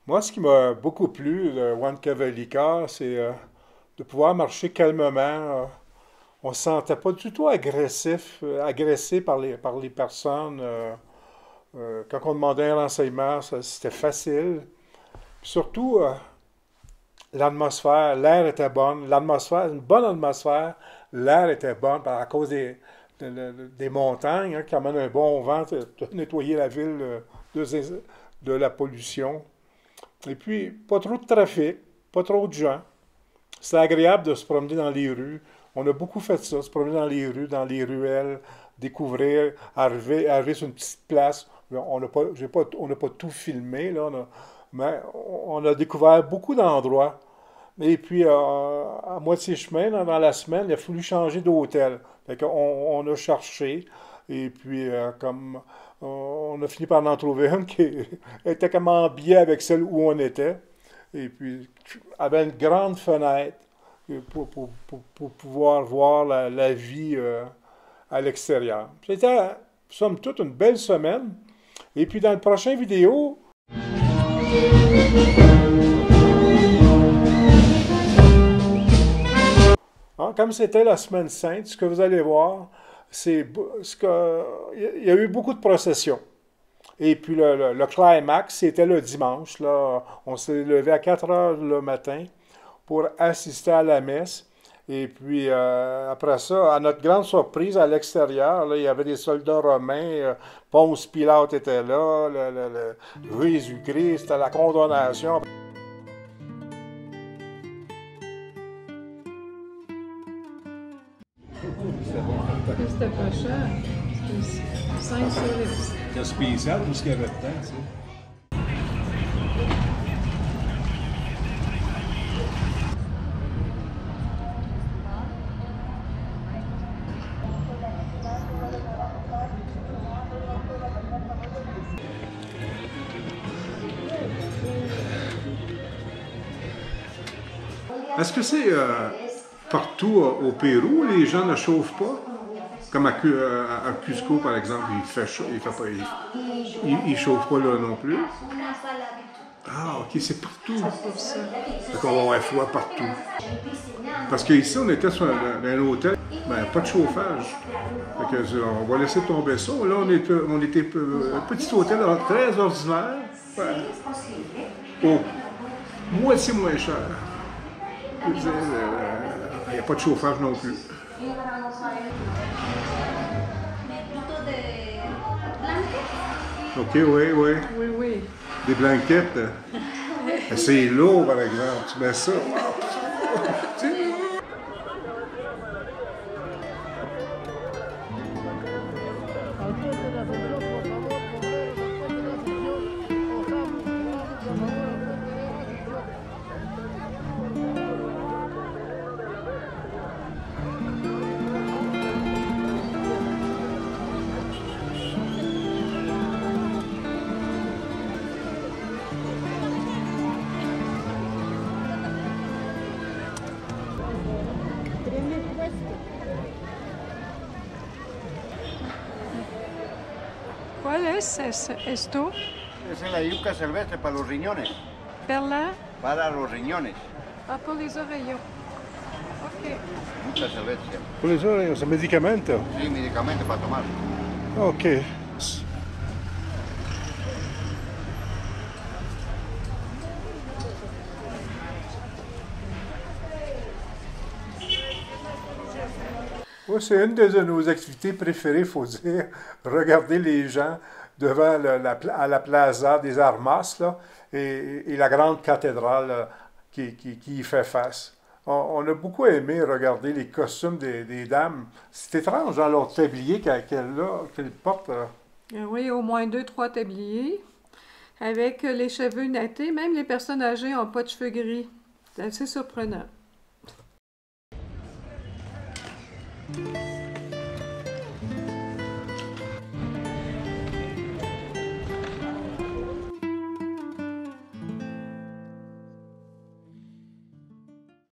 Moi, ce qui m'a beaucoup plu de Huancavelica, c'est de pouvoir marcher calmement. On ne se sentait pas du tout agressif, agressé par les personnes. Quand on demandait un renseignement, c'était facile. Puis surtout, l'atmosphère, l'air était bonne. L'atmosphère, une bonne atmosphère, l'air était bon à cause des montagnes, hein, qui amènent un bon vent, de nettoyer la ville de la pollution. Et puis, pas trop de trafic, pas trop de gens. C'est agréable de se promener dans les rues. On a beaucoup fait ça, se promener dans les rues, dans les ruelles, découvrir, arriver sur une petite place. On n'a pas tout filmé, là, mais on a découvert beaucoup d'endroits. Et puis, à moitié chemin, dans la semaine, il a fallu changer d'hôtel. Fait qu'on on a cherché. Et puis, comme on a fini par en trouver une qui était comme en biais avec celle où on était. Et puis, avait une grande fenêtre pour pouvoir voir la vie à l'extérieur. C'était, somme toute, une belle semaine. Et puis, dans le prochain vidéo, hein, comme c'était la semaine sainte, ce que vous allez voir, il y a eu beaucoup de processions. Et puis le climax, c'était le dimanche. Là, on s'est levé à 4 heures le matin pour assister à la messe. Et puis après ça, à notre grande surprise, à l'extérieur, là, il y avait des soldats romains. Ponce Pilate était là, Jésus-Christ, la condamnation. C'était pas cher. C'était 5 sur les... C'était spécial tout ce qu'il y avait dedans, tu sais. Est-ce que c'est partout au Pérou, les gens ne chauffent pas? Comme à Cusco, par exemple, il fait chaud, il chauffe pas là non plus. Ah, ok, c'est partout. C'est pour ça. Fait qu'on va avoir froid partout. Parce qu'ici, on était sur un hôtel, ben, pas de chauffage. Fait que, on va laisser tomber ça. Là, on était un petit hôtel très ordinaire. Au moitié moins cher. Il n'y a pas de chauffage non plus. OK, oui, oui. Oui, oui. Des blanquettes. C'est lourd, par exemple. Tu mets ça. ¿Cuál es esto? Es la yuca silvestre para los riñones. Perla? Para los riñones. Ah, pour les oreilles. OK. Yuca silvestre. Pour les oreilles, c'est un médicament. Sí, medicamento para tomar. OK. Oui, c'est une de nos activités préférées, il faut dire. Regarder les gens devant à la Plaza des Armas là, et la grande cathédrale qui y fait face. On a beaucoup aimé regarder les costumes des dames. C'est étrange dans leur tablier qu'elles portent. Oui, au moins 2-3 tabliers. Avec les cheveux nattés, même les personnes âgées n'ont pas de cheveux gris. C'est assez surprenant.